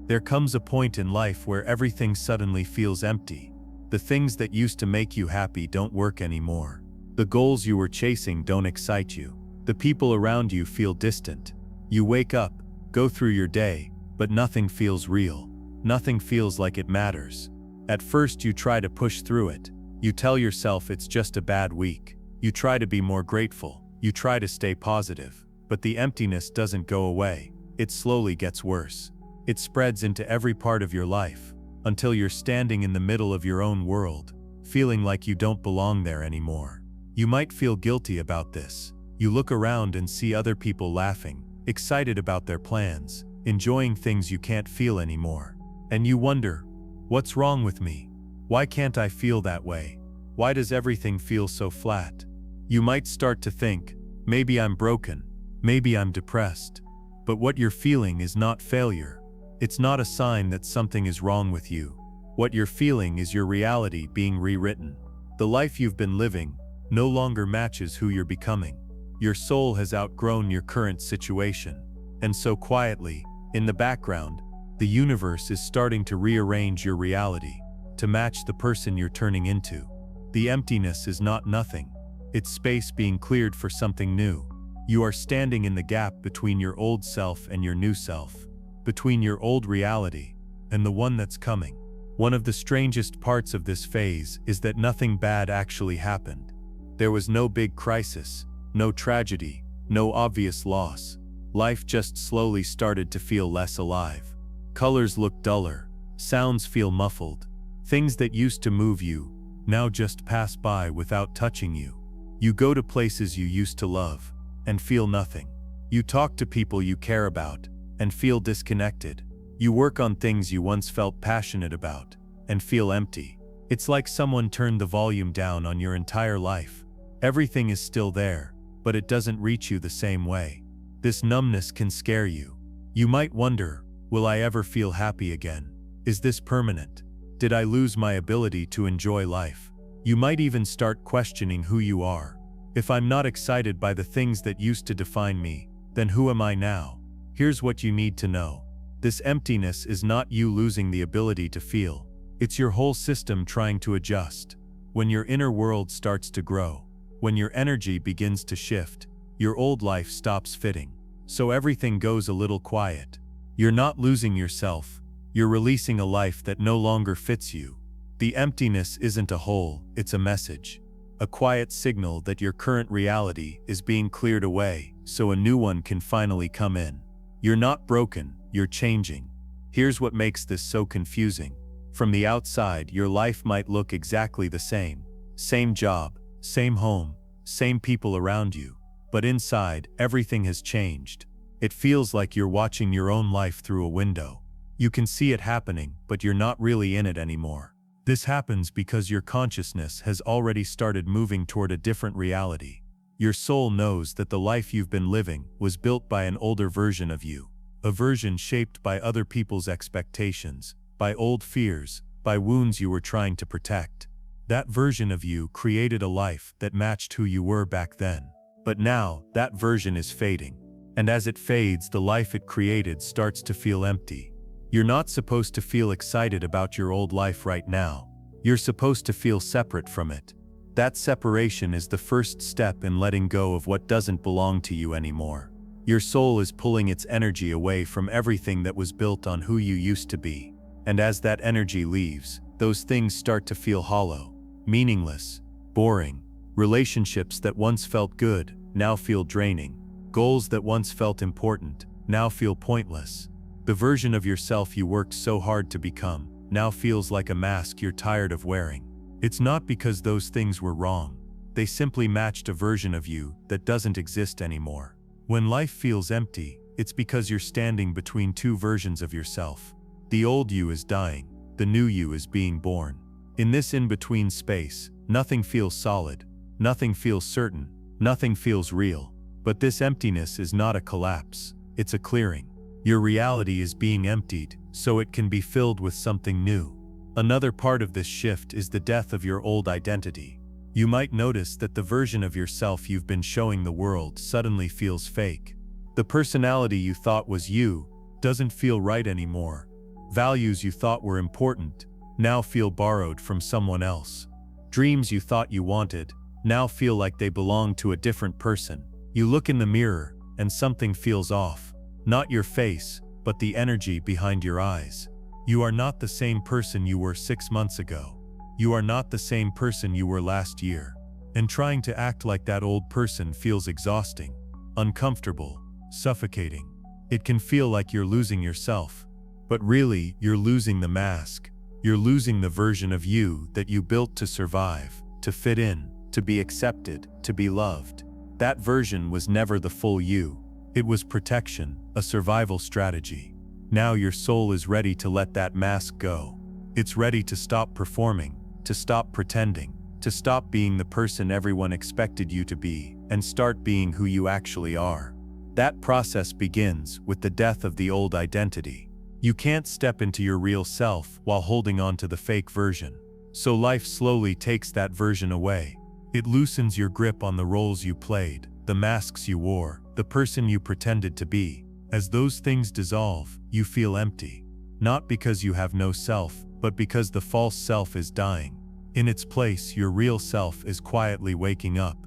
There comes a point in life where everything suddenly feels empty. The things that used to make you happy don't work anymore. The goals you were chasing don't excite you. The people around you feel distant. You wake up, go through your day, but nothing feels real. Nothing feels like it matters. At first you try to push through it. You tell yourself it's just a bad week. You try to be more grateful. You try to stay positive. But the emptiness doesn't go away. It slowly gets worse. It spreads into every part of your life, until you're standing in the middle of your own world, feeling like you don't belong there anymore. You might feel guilty about this. You look around and see other people laughing, excited about their plans, enjoying things you can't feel anymore. And you wonder, what's wrong with me? Why can't I feel that way? Why does everything feel so flat? You might start to think, maybe I'm broken, maybe I'm depressed. But what you're feeling is not failure. It's not a sign that something is wrong with you. What you're feeling is your reality being rewritten. The life you've been living no longer matches who you're becoming. Your soul has outgrown your current situation. And so quietly, in the background, the universe is starting to rearrange your reality to match the person you're turning into. The emptiness is not nothing. It's space being cleared for something new. You are standing in the gap between your old self and your new self, between your old reality and the one that's coming. One of the strangest parts of this phase is that nothing bad actually happened. There was no big crisis, no tragedy, no obvious loss. Life just slowly started to feel less alive. Colors look duller, sounds feel muffled. Things that used to move you now just pass by without touching you. You go to places you used to love and feel nothing. You talk to people you care about and feel disconnected. You work on things you once felt passionate about and feel empty. It's like someone turned the volume down on your entire life. Everything is still there, but it doesn't reach you the same way. This numbness can scare you. You might wonder, will I ever feel happy again? Is this permanent? Did I lose my ability to enjoy life? You might even start questioning who you are. If I'm not excited by the things that used to define me, then who am I now? Here's what you need to know. This emptiness is not you losing the ability to feel. It's your whole system trying to adjust. When your inner world starts to grow, when your energy begins to shift, your old life stops fitting. So everything goes a little quiet. You're not losing yourself. You're releasing a life that no longer fits you. The emptiness isn't a hole, it's a message. A quiet signal that your current reality is being cleared away so a new one can finally come in. You're not broken, you're changing. Here's what makes this so confusing. From the outside, your life might look exactly the same. Same job, same home, same people around you. But inside, everything has changed. It feels like you're watching your own life through a window. You can see it happening, but you're not really in it anymore. This happens because your consciousness has already started moving toward a different reality. Your soul knows that the life you've been living was built by an older version of you. A version shaped by other people's expectations, by old fears, by wounds you were trying to protect. That version of you created a life that matched who you were back then. But now, that version is fading. And as it fades, the life it created starts to feel empty. You're not supposed to feel excited about your old life right now. You're supposed to feel separate from it. That separation is the first step in letting go of what doesn't belong to you anymore. Your soul is pulling its energy away from everything that was built on who you used to be. And as that energy leaves, those things start to feel hollow, meaningless, boring. Relationships that once felt good, now feel draining. Goals that once felt important, now feel pointless. The version of yourself you worked so hard to become, now feels like a mask you're tired of wearing. It's not because those things were wrong. They simply matched a version of you that doesn't exist anymore. When life feels empty, it's because you're standing between two versions of yourself. The old you is dying, the new you is being born. In this in-between space, nothing feels solid, nothing feels certain, nothing feels real. But this emptiness is not a collapse, it's a clearing. Your reality is being emptied, so it can be filled with something new. Another part of this shift is the death of your old identity. You might notice that the version of yourself you've been showing the world suddenly feels fake. The personality you thought was you doesn't feel right anymore. Values you thought were important now feel borrowed from someone else. Dreams you thought you wanted now feel like they belong to a different person. You look in the mirror and something feels off. Not your face, but the energy behind your eyes. You are not the same person you were 6 months ago. You are not the same person you were last year. And trying to act like that old person feels exhausting, uncomfortable, suffocating. It can feel like you're losing yourself. But really, you're losing the mask. You're losing the version of you that you built to survive, to fit in, to be accepted, to be loved. That version was never the full you. It was protection, a survival strategy. Now your soul is ready to let that mask go. It's ready to stop performing, to stop pretending, to stop being the person everyone expected you to be, and start being who you actually are. That process begins with the death of the old identity. You can't step into your real self while holding on to the fake version. So life slowly takes that version away. It loosens your grip on the roles you played, the masks you wore, the person you pretended to be. As those things dissolve, you feel empty. Not because you have no self, but because the false self is dying. In its place, your real self is quietly waking up.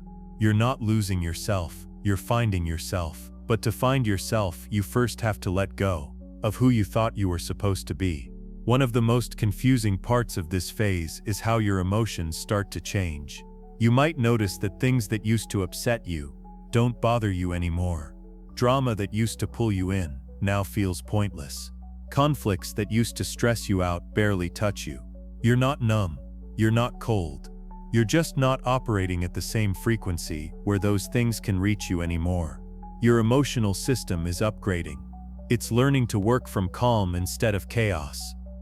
You're not losing yourself, you're finding yourself. But to find yourself, you first have to let go of who you thought you were supposed to be. One of the most confusing parts of this phase is how your emotions start to change. You might notice that things that used to upset you don't bother you anymore. Drama that used to pull you in now feels pointless. Conflicts that used to stress you out barely touch you. You're not numb. You're not cold. You're just not operating at the same frequency where those things can reach you anymore. Your emotional system is upgrading. It's learning to work from calm instead of chaos.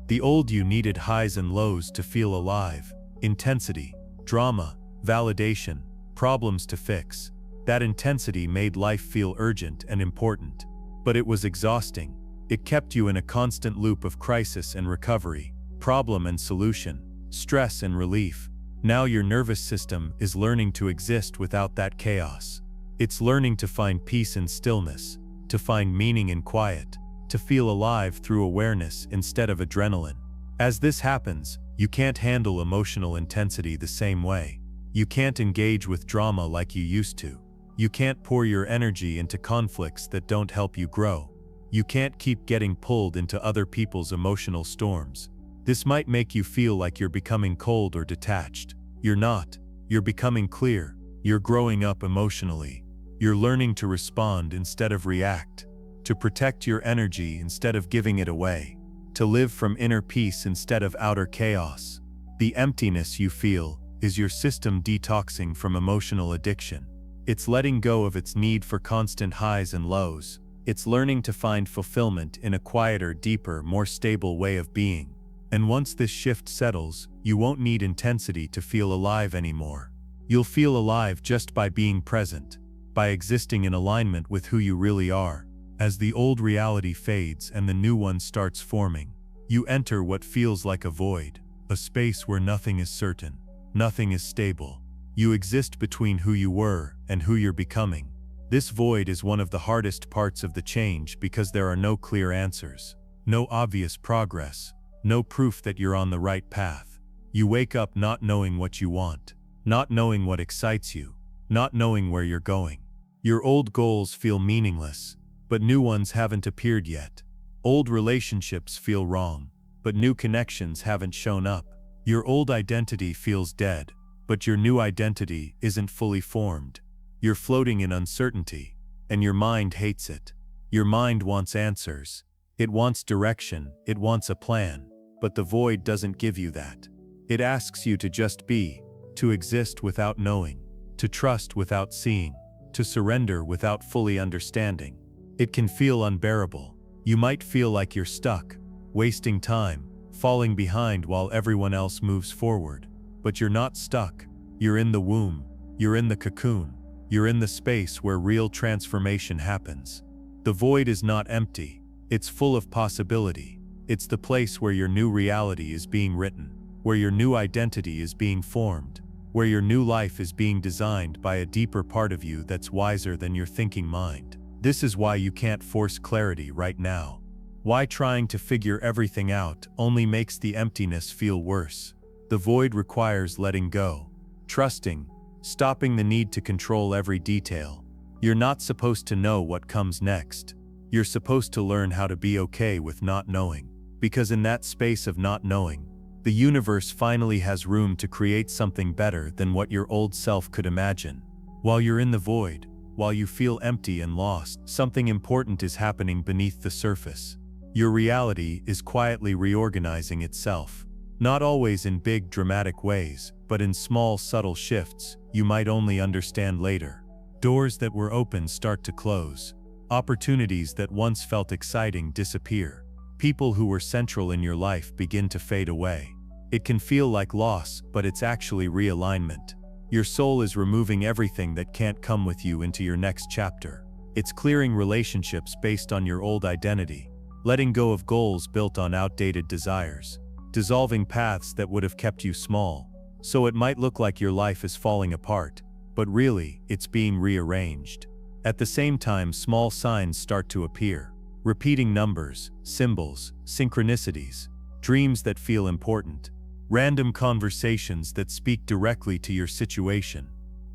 The old you needed highs and lows to feel alive, intensity, drama, validation, problems to fix. That intensity made life feel urgent and important. But it was exhausting. It kept you in a constant loop of crisis and recovery, problem and solution, stress and relief. Now your nervous system is learning to exist without that chaos. It's learning to find peace in stillness, to find meaning in quiet, to feel alive through awareness instead of adrenaline. As this happens, you can't handle emotional intensity the same way. You can't engage with drama like you used to. You can't pour your energy into conflicts that don't help you grow. You can't keep getting pulled into other people's emotional storms. This might make you feel like you're becoming cold or detached. You're not. You're becoming clear. You're growing up emotionally. You're learning to respond instead of react, to protect your energy instead of giving it away, to live from inner peace instead of outer chaos. The emptiness you feel is your system detoxing from emotional addiction. It's letting go of its need for constant highs and lows. It's learning to find fulfillment in a quieter, deeper, more stable way of being. And once this shift settles, you won't need intensity to feel alive anymore. You'll feel alive just by being present, by existing in alignment with who you really are. As the old reality fades and the new one starts forming, you enter what feels like a void, a space where nothing is certain, nothing is stable. You exist between who you were and who you're becoming. This void is one of the hardest parts of the change because there are no clear answers, no obvious progress, no proof that you're on the right path. You wake up not knowing what you want, not knowing what excites you, not knowing where you're going. Your old goals feel meaningless, but new ones haven't appeared yet. Old relationships feel wrong, but new connections haven't shown up. Your old identity feels dead, but your new identity isn't fully formed. You're floating in uncertainty, and your mind hates it. Your mind wants answers. It wants direction, it wants a plan, but the void doesn't give you that. It asks you to just be, to exist without knowing, to trust without seeing, to surrender without fully understanding. It can feel unbearable. You might feel like you're stuck, wasting time, falling behind while everyone else moves forward. But you're not stuck. You're in the womb. You're in the cocoon. You're in the space where real transformation happens. The void is not empty. It's full of possibility. It's the place where your new reality is being written, where your new identity is being formed, where your new life is being designed by a deeper part of you that's wiser than your thinking mind. This is why you can't force clarity right now. Why trying to figure everything out only makes the emptiness feel worse? The void requires letting go, trusting, stopping the need to control every detail. You're not supposed to know what comes next. You're supposed to learn how to be okay with not knowing. Because in that space of not knowing, the universe finally has room to create something better than what your old self could imagine. While you're in the void, while you feel empty and lost, something important is happening beneath the surface. Your reality is quietly reorganizing itself. Not always in big, dramatic ways, but in small, subtle shifts you might only understand later. Doors that were open start to close. Opportunities that once felt exciting disappear. People who were central in your life begin to fade away. It can feel like loss, but it's actually realignment. Your soul is removing everything that can't come with you into your next chapter. It's clearing relationships based on your old identity, letting go of goals built on outdated desires, dissolving paths that would have kept you small. So it might look like your life is falling apart, but really, it's being rearranged. At the same time, small signs start to appear. Repeating numbers, symbols, synchronicities, dreams that feel important, random conversations that speak directly to your situation.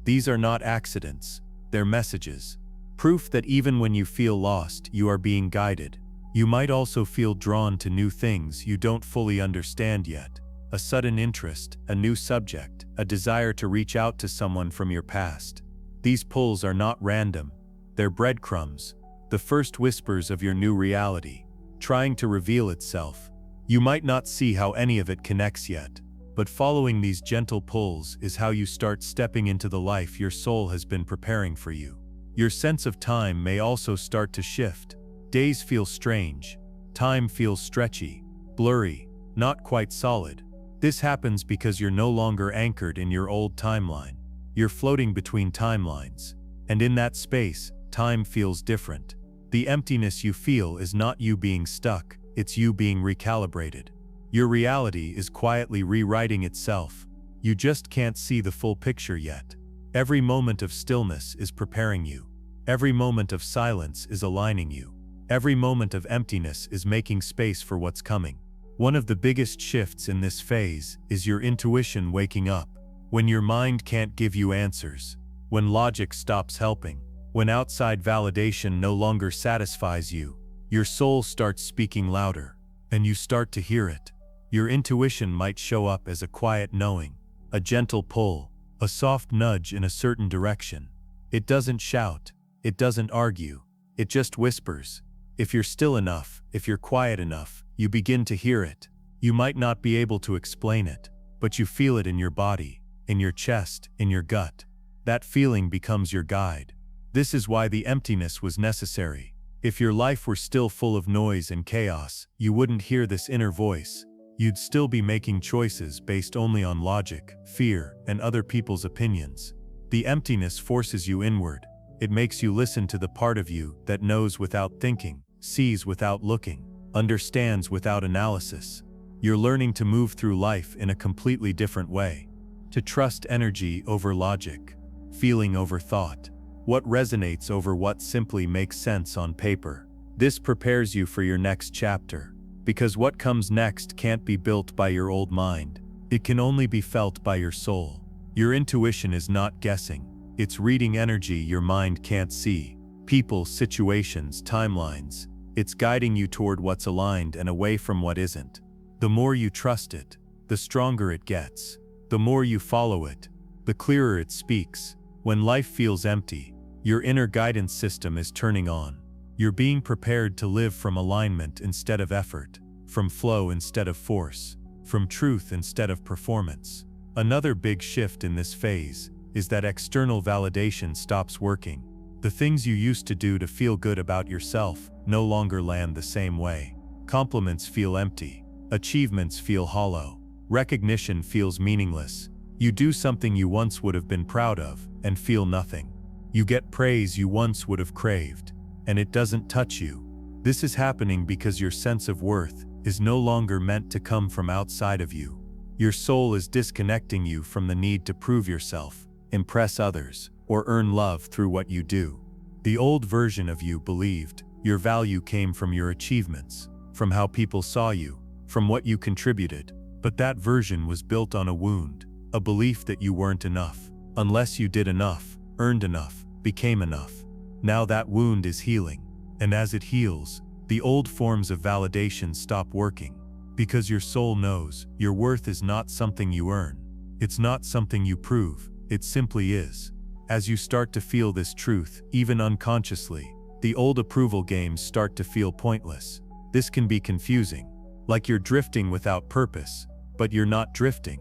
These are not accidents, they're messages. Proof that even when you feel lost, you are being guided. You might also feel drawn to new things you don't fully understand yet. A sudden interest, a new subject, a desire to reach out to someone from your past. These pulls are not random, they're breadcrumbs, the first whispers of your new reality, trying to reveal itself. You might not see how any of it connects yet, but following these gentle pulls is how you start stepping into the life your soul has been preparing for you. Your sense of time may also start to shift. Days feel strange, time feels stretchy, blurry, not quite solid. This happens because you're no longer anchored in your old timeline. You're floating between timelines, and in that space, time feels different. The emptiness you feel is not you being stuck, it's you being recalibrated. Your reality is quietly rewriting itself. You just can't see the full picture yet. Every moment of stillness is preparing you. Every moment of silence is aligning you. Every moment of emptiness is making space for what's coming. One of the biggest shifts in this phase is your intuition waking up. When your mind can't give you answers, when logic stops helping, when outside validation no longer satisfies you, your soul starts speaking louder, and you start to hear it. Your intuition might show up as a quiet knowing, a gentle pull, a soft nudge in a certain direction. It doesn't shout, it doesn't argue, it just whispers. If you're still enough, if you're quiet enough, you begin to hear it. You might not be able to explain it, but you feel it in your body, in your chest, in your gut. That feeling becomes your guide. This is why the emptiness was necessary. If your life were still full of noise and chaos, you wouldn't hear this inner voice. You'd still be making choices based only on logic, fear, and other people's opinions. The emptiness forces you inward. It makes you listen to the part of you that knows without thinking, sees without looking, understands without analysis. You're learning to move through life in a completely different way. To trust energy over logic, feeling over thought, what resonates over what simply makes sense on paper. This prepares you for your next chapter, because what comes next can't be built by your old mind. It can only be felt by your soul. Your intuition is not guessing. It's reading energy your mind can't see. People, situations, timelines. It's guiding you toward what's aligned and away from what isn't. The more you trust it, the stronger it gets. The more you follow it, the clearer it speaks. When life feels empty, your inner guidance system is turning on. You're being prepared to live from alignment instead of effort, from flow instead of force, from truth instead of performance. Another big shift in this phase is that external validation stops working. The things you used to do to feel good about yourself no longer land the same way. Compliments feel empty. Achievements feel hollow. Recognition feels meaningless. You do something you once would have been proud of and feel nothing. You get praise you once would have craved, and it doesn't touch you. This is happening because your sense of worth is no longer meant to come from outside of you. Your soul is disconnecting you from the need to prove yourself, impress others, or earn love through what you do. The old version of you believed your value came from your achievements, from how people saw you, from what you contributed. But that version was built on a wound, a belief that you weren't enough, unless you did enough, earned enough, became enough. Now that wound is healing, and as it heals, the old forms of validation stop working, because your soul knows your worth is not something you earn. It's not something you prove, it simply is. As you start to feel this truth, even unconsciously, the old approval games start to feel pointless. This can be confusing, like you're drifting without purpose, but you're not drifting.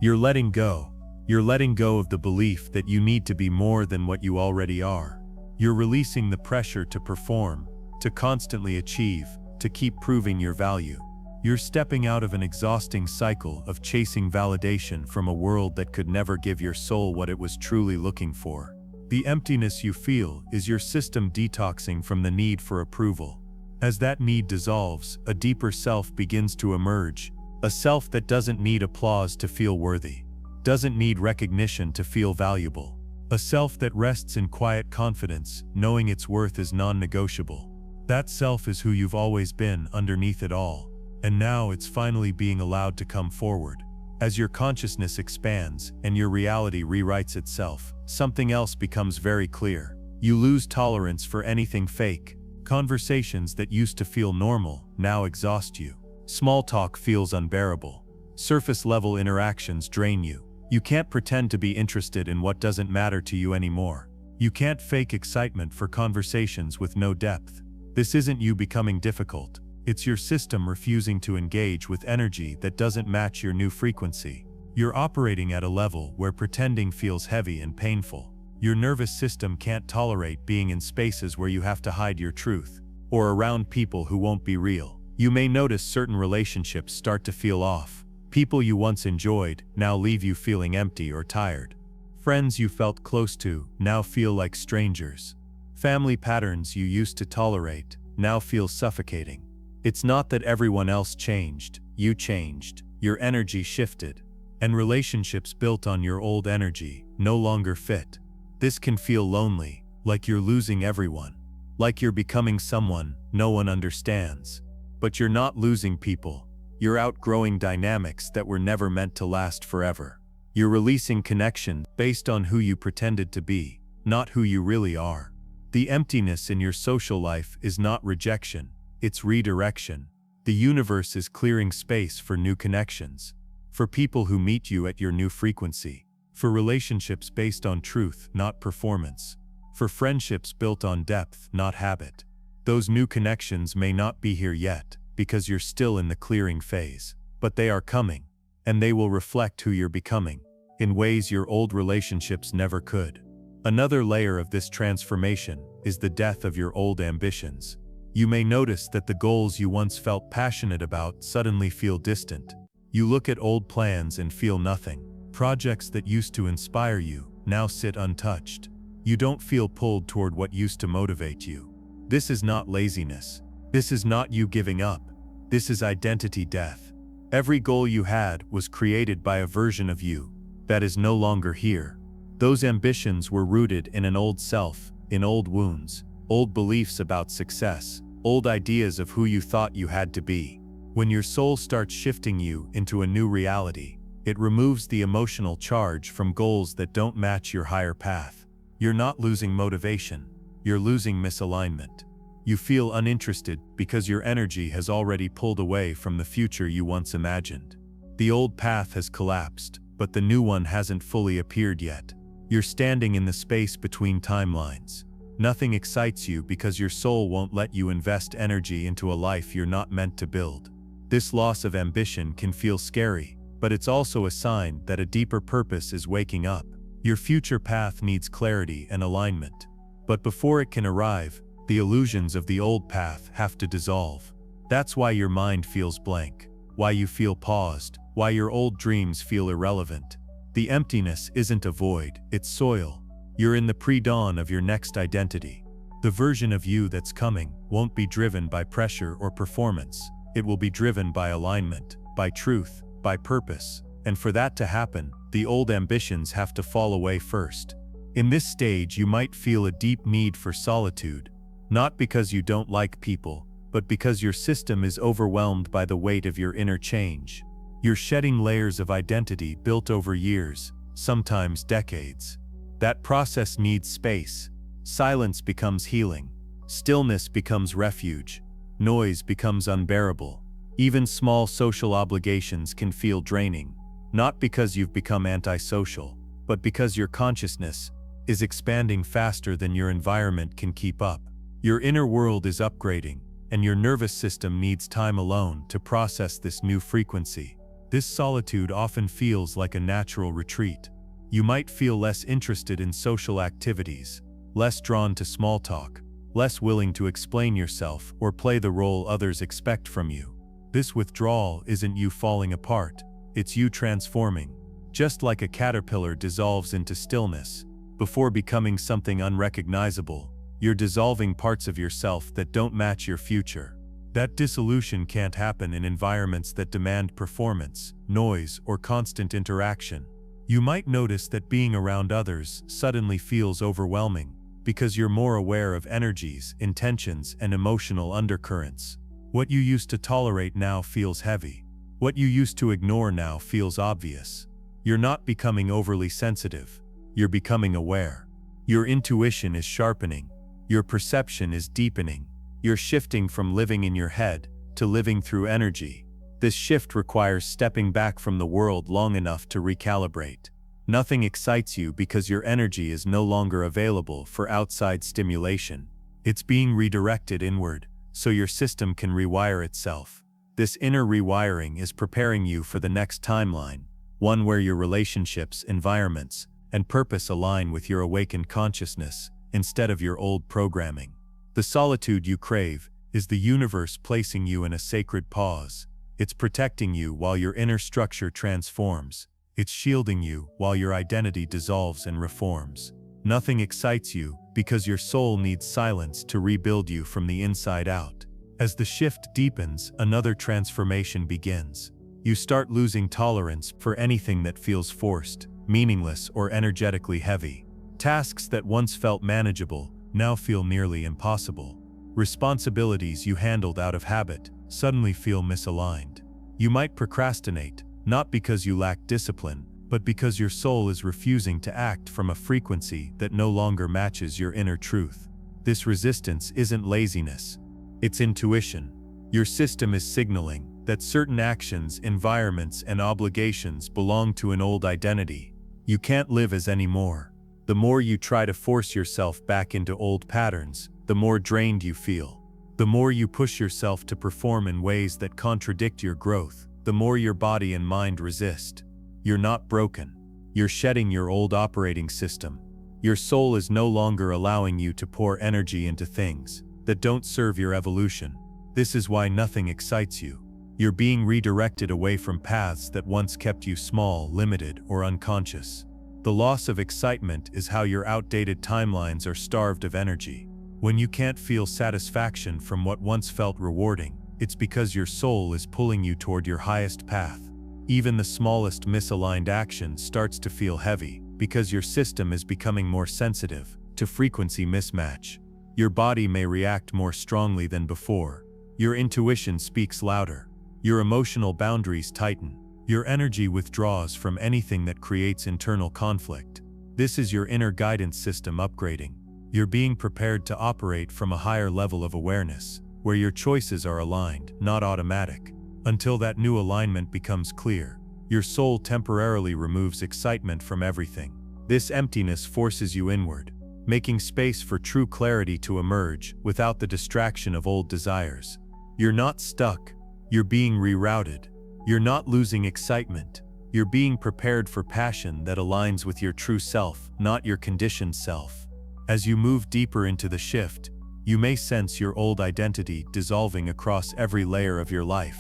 You're letting go. You're letting go of the belief that you need to be more than what you already are. You're releasing the pressure to perform, to constantly achieve, to keep proving your value. You're stepping out of an exhausting cycle of chasing validation from a world that could never give your soul what it was truly looking for. The emptiness you feel is your system detoxing from the need for approval. As that need dissolves, a deeper self begins to emerge, a self that doesn't need applause to feel worthy, doesn't need recognition to feel valuable, a self that rests in quiet confidence, knowing its worth is non-negotiable. That self is who you've always been underneath it all, and now it's finally being allowed to come forward. As your consciousness expands and your reality rewrites itself, something else becomes very clear. You lose tolerance for anything fake. Conversations that used to feel normal now exhaust you. Small talk feels unbearable. Surface-level interactions drain you. You can't pretend to be interested in what doesn't matter to you anymore. You can't fake excitement for conversations with no depth. This isn't you becoming difficult. It's your system refusing to engage with energy that doesn't match your new frequency. You're operating at a level where pretending feels heavy and painful. Your nervous system can't tolerate being in spaces where you have to hide your truth, or around people who won't be real. You may notice certain relationships start to feel off. People you once enjoyed now leave you feeling empty or tired. Friends you felt close to now feel like strangers. Family patterns you used to tolerate now feel suffocating. It's not that everyone else changed, you changed, your energy shifted, and relationships built on your old energy no longer fit. This can feel lonely, like you're losing everyone, like you're becoming someone no one understands. But you're not losing people, you're outgrowing dynamics that were never meant to last forever. You're releasing connection based on who you pretended to be, not who you really are. The emptiness in your social life is not rejection, it's redirection. The universe is clearing space for new connections, for people who meet you at your new frequency, for relationships based on truth, not performance, for friendships built on depth, not habit. Those new connections may not be here yet, because you're still in the clearing phase, but they are coming, and they will reflect who you're becoming, in ways your old relationships never could. Another layer of this transformation is the death of your old ambitions. You may notice that the goals you once felt passionate about suddenly feel distant. You look at old plans and feel nothing. Projects that used to inspire you now sit untouched. You don't feel pulled toward what used to motivate you. This is not laziness. This is not you giving up. This is identity death. Every goal you had was created by a version of you that is no longer here. Those ambitions were rooted in an old self, in old wounds, old beliefs about success, old ideas of who you thought you had to be. When your soul starts shifting you into a new reality, it removes the emotional charge from goals that don't match your higher path. You're not losing motivation, you're losing misalignment. You feel uninterested because your energy has already pulled away from the future you once imagined. The old path has collapsed, but the new one hasn't fully appeared yet. You're standing in the space between timelines. Nothing excites you because your soul won't let you invest energy into a life you're not meant to build. This loss of ambition can feel scary, but it's also a sign that a deeper purpose is waking up. Your future path needs clarity and alignment. But before it can arrive, the illusions of the old path have to dissolve. That's why your mind feels blank, why you feel paused, why your old dreams feel irrelevant. The emptiness isn't a void, it's soil. You're in the pre-dawn of your next identity. The version of you that's coming won't be driven by pressure or performance. It will be driven by alignment, by truth, by purpose. And for that to happen, the old ambitions have to fall away first. In this stage, you might feel a deep need for solitude, not because you don't like people, but because your system is overwhelmed by the weight of your inner change. You're shedding layers of identity built over years, sometimes decades. That process needs space. Silence becomes healing. Stillness becomes refuge. Noise becomes unbearable. Even small social obligations can feel draining, not because you've become antisocial, but because your consciousness is expanding faster than your environment can keep up. Your inner world is upgrading, and your nervous system needs time alone to process this new frequency. This solitude often feels like a natural retreat. You might feel less interested in social activities, less drawn to small talk, less willing to explain yourself or play the role others expect from you. This withdrawal isn't you falling apart, it's you transforming. Just like a caterpillar dissolves into stillness, before becoming something unrecognizable, you're dissolving parts of yourself that don't match your future. That dissolution can't happen in environments that demand performance, noise, or constant interaction. You might notice that being around others suddenly feels overwhelming, because you're more aware of energies, intentions, and emotional undercurrents. What you used to tolerate now feels heavy. What you used to ignore now feels obvious. You're not becoming overly sensitive. You're becoming aware. Your intuition is sharpening. Your perception is deepening. You're shifting from living in your head to living through energy. This shift requires stepping back from the world long enough to recalibrate. Nothing excites you because your energy is no longer available for outside stimulation. It's being redirected inward, so your system can rewire itself. This inner rewiring is preparing you for the next timeline, one where your relationships, environments, and purpose align with your awakened consciousness instead of your old programming. The solitude you crave is the universe placing you in a sacred pause. It's protecting you while your inner structure transforms. It's shielding you while your identity dissolves and reforms. Nothing excites you because your soul needs silence to rebuild you from the inside out. As the shift deepens, another transformation begins. You start losing tolerance for anything that feels forced, meaningless, or energetically heavy. Tasks that once felt manageable now feel nearly impossible. Responsibilities you handled out of habit suddenly feel misaligned. You might procrastinate, not because you lack discipline, but because your soul is refusing to act from a frequency that no longer matches your inner truth. This resistance isn't laziness, it's intuition. Your system is signaling that certain actions, environments, and obligations belong to an old identity. You can't live as anymore. The more you try to force yourself back into old patterns, the more drained you feel. The more you push yourself to perform in ways that contradict your growth, the more your body and mind resist. You're not broken. You're shedding your old operating system. Your soul is no longer allowing you to pour energy into things that don't serve your evolution. This is why nothing excites you. You're being redirected away from paths that once kept you small, limited, or unconscious. The loss of excitement is how your outdated timelines are starved of energy. When you can't feel satisfaction from what once felt rewarding, it's because your soul is pulling you toward your highest path. Even the smallest misaligned action starts to feel heavy, because your system is becoming more sensitive to frequency mismatch. Your body may react more strongly than before. Your intuition speaks louder. Your emotional boundaries tighten. Your energy withdraws from anything that creates internal conflict. This is your inner guidance system upgrading. You're being prepared to operate from a higher level of awareness, where your choices are aligned, not automatic. Until that new alignment becomes clear, your soul temporarily removes excitement from everything. This emptiness forces you inward, making space for true clarity to emerge without the distraction of old desires. You're not stuck. You're being rerouted. You're not losing excitement. You're being prepared for passion that aligns with your true self, not your conditioned self. As you move deeper into the shift, you may sense your old identity dissolving across every layer of your life.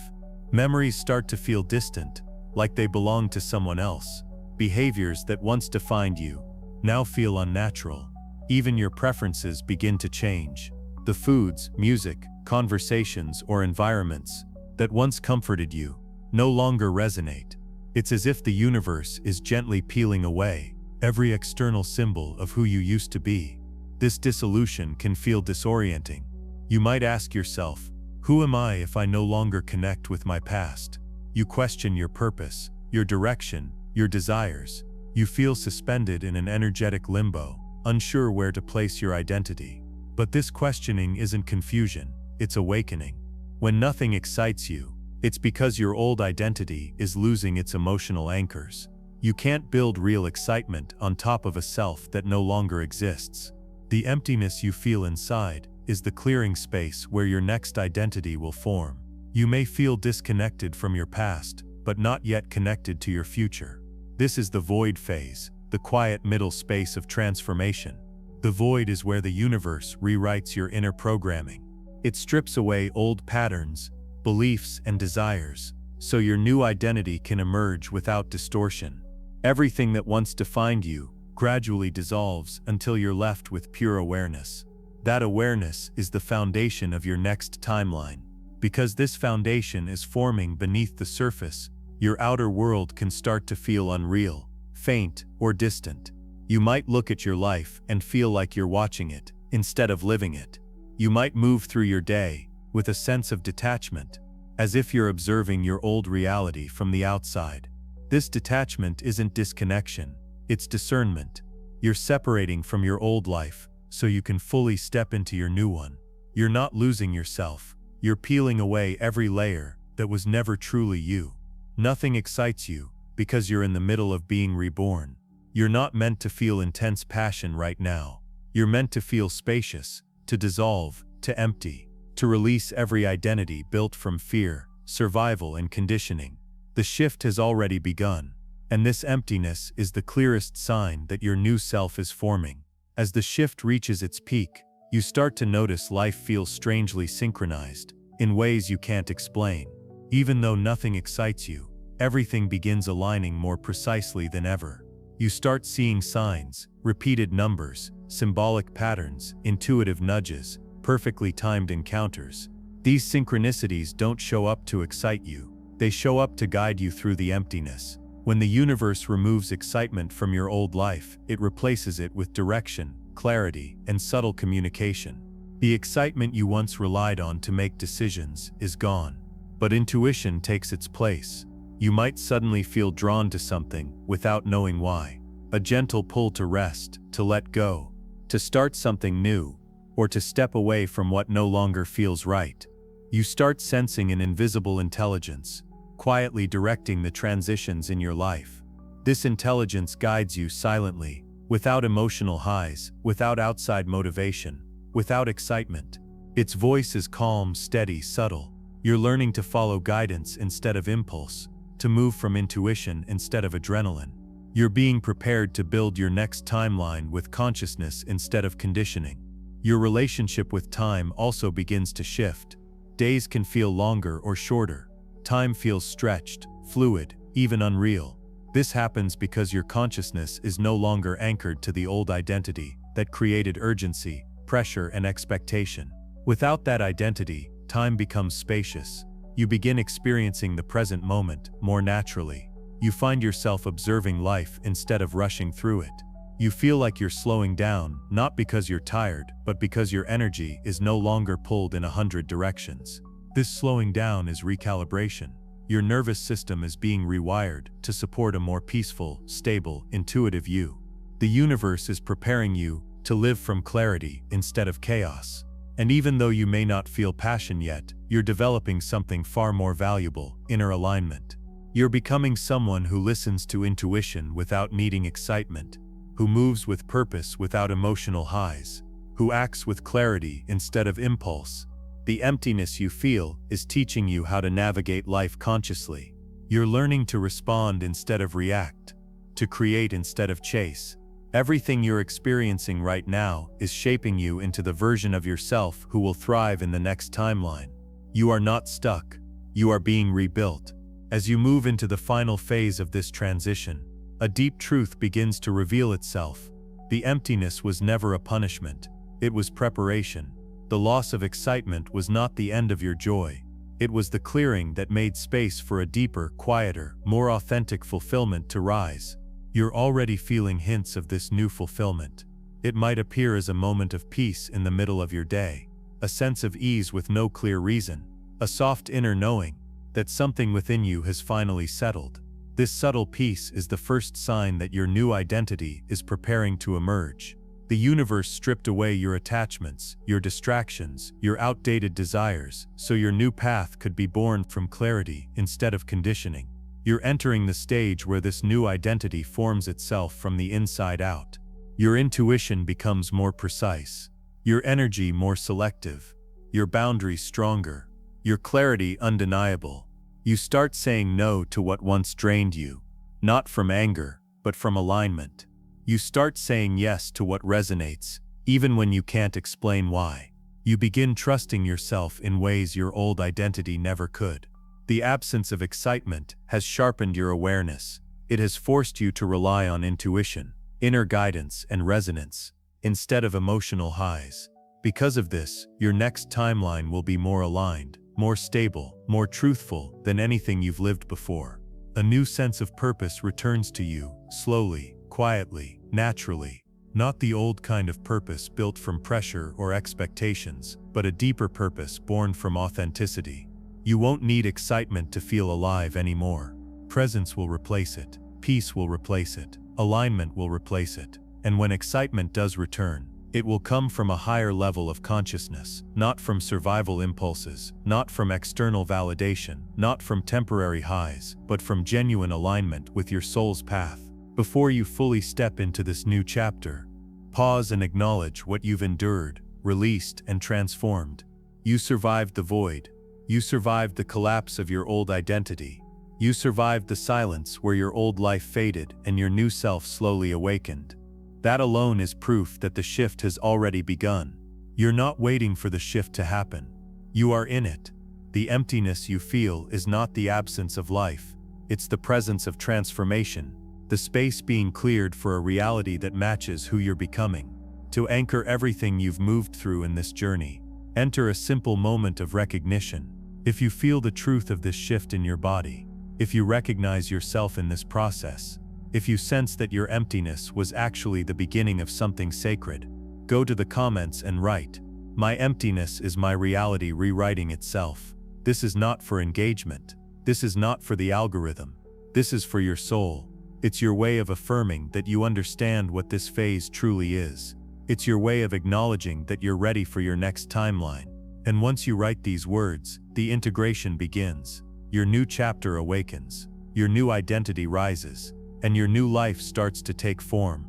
Memories start to feel distant, like they belong to someone else. Behaviors that once defined you now feel unnatural. Even your preferences begin to change. The foods, music, conversations, or environments that once comforted you no longer resonate. It's as if the universe is gently peeling away every external symbol of who you used to be. This dissolution can feel disorienting. You might ask yourself, Who am I if I no longer connect with my past? You question your purpose, your direction, your desires. You feel suspended in an energetic limbo, unsure where to place your identity. But this questioning isn't confusion, it's awakening. When nothing excites you, it's because your old identity is losing its emotional anchors. You can't build real excitement on top of a self that no longer exists. The emptiness you feel inside is the clearing space where your next identity will form. You may feel disconnected from your past, but not yet connected to your future. This is the void phase, the quiet middle space of transformation. The void is where the universe rewrites your inner programming. It strips away old patterns, beliefs, and desires, so your new identity can emerge without distortion. Everything that once defined you gradually dissolves until you're left with pure awareness. That awareness is the foundation of your next timeline. Because this foundation is forming beneath the surface, your outer world can start to feel unreal, faint, or distant. You might look at your life and feel like you're watching it, instead of living it. You might move through your day with a sense of detachment, as if you're observing your old reality from the outside. This detachment isn't disconnection, it's discernment. You're separating from your old life so you can fully step into your new one. You're not losing yourself, you're peeling away every layer that was never truly you. Nothing excites you because you're in the middle of being reborn. You're not meant to feel intense passion right now. You're meant to feel spacious, to dissolve, to empty, to release every identity built from fear, survival, and conditioning. The shift has already begun, and this emptiness is the clearest sign that your new self is forming. As the shift reaches its peak, you start to notice life feels strangely synchronized, in ways you can't explain. Even though nothing excites you, everything begins aligning more precisely than ever. You start seeing signs, repeated numbers, symbolic patterns, intuitive nudges, perfectly timed encounters. These synchronicities don't show up to excite you. They show up to guide you through the emptiness. When the universe removes excitement from your old life, it replaces it with direction, clarity, and subtle communication. The excitement you once relied on to make decisions is gone, but intuition takes its place. You might suddenly feel drawn to something without knowing why. A gentle pull to rest, to let go, to start something new, or to step away from what no longer feels right. You start sensing an invisible intelligence, quietly directing the transitions in your life. This intelligence guides you silently, without emotional highs, without outside motivation, without excitement. Its voice is calm, steady, subtle. You're learning to follow guidance instead of impulse, to move from intuition instead of adrenaline. You're being prepared to build your next timeline with consciousness instead of conditioning. Your relationship with time also begins to shift. Days can feel longer or shorter. Time feels stretched, fluid, even unreal. This happens because your consciousness is no longer anchored to the old identity that created urgency, pressure, and expectation. Without that identity, time becomes spacious. You begin experiencing the present moment more naturally. You find yourself observing life instead of rushing through it. You feel like you're slowing down, not because you're tired, but because your energy is no longer pulled in 100 directions. This slowing down is recalibration. Your nervous system is being rewired to support a more peaceful, stable, intuitive you. The universe is preparing you to live from clarity instead of chaos. And even though you may not feel passion yet, you're developing something far more valuable: inner alignment. You're becoming someone who listens to intuition without needing excitement, who moves with purpose without emotional highs, who acts with clarity instead of impulse. The emptiness you feel is teaching you how to navigate life consciously. You're learning to respond instead of react, to create instead of chase. Everything you're experiencing right now is shaping you into the version of yourself who will thrive in the next timeline. You are not stuck. You are being rebuilt. As you move into the final phase of this transition, a deep truth begins to reveal itself. The emptiness was never a punishment. It was preparation. The loss of excitement was not the end of your joy. It was the clearing that made space for a deeper, quieter, more authentic fulfillment to rise. You're already feeling hints of this new fulfillment. It might appear as a moment of peace in the middle of your day, a sense of ease with no clear reason, a soft inner knowing that something within you has finally settled. This subtle peace is the first sign that your new identity is preparing to emerge. The universe stripped away your attachments, your distractions, your outdated desires, so your new path could be born from clarity instead of conditioning. You're entering the stage where this new identity forms itself from the inside out. Your intuition becomes more precise, your energy more selective, your boundaries stronger, your clarity undeniable. You start saying no to what once drained you, not from anger, but from alignment. You start saying yes to what resonates, even when you can't explain why. You begin trusting yourself in ways your old identity never could. The absence of excitement has sharpened your awareness. It has forced you to rely on intuition, inner guidance, and resonance, instead of emotional highs. Because of this, your next timeline will be more aligned, more stable, more truthful than anything you've lived before. A new sense of purpose returns to you, slowly, quietly, naturally. Not the old kind of purpose built from pressure or expectations, but a deeper purpose born from authenticity. You won't need excitement to feel alive anymore. Presence will replace it. Peace will replace it. Alignment will replace it. And when excitement does return, it will come from a higher level of consciousness, not from survival impulses, not from external validation, not from temporary highs, but from genuine alignment with your soul's path. Before you fully step into this new chapter, pause and acknowledge what you've endured, released, and transformed. You survived the void. You survived the collapse of your old identity. You survived the silence where your old life faded and your new self slowly awakened. That alone is proof that the shift has already begun. You're not waiting for the shift to happen. You are in it. The emptiness you feel is not the absence of life. It's the presence of transformation. The space being cleared for a reality that matches who you're becoming. To anchor everything you've moved through in this journey, enter a simple moment of recognition. If you feel the truth of this shift in your body, if you recognize yourself in this process, if you sense that your emptiness was actually the beginning of something sacred, go to the comments and write, "My emptiness is my reality rewriting itself." This is not for engagement. This is not for the algorithm. This is for your soul. It's your way of affirming that you understand what this phase truly is. It's your way of acknowledging that you're ready for your next timeline. And once you write these words, the integration begins. Your new chapter awakens. Your new identity rises. And your new life starts to take form.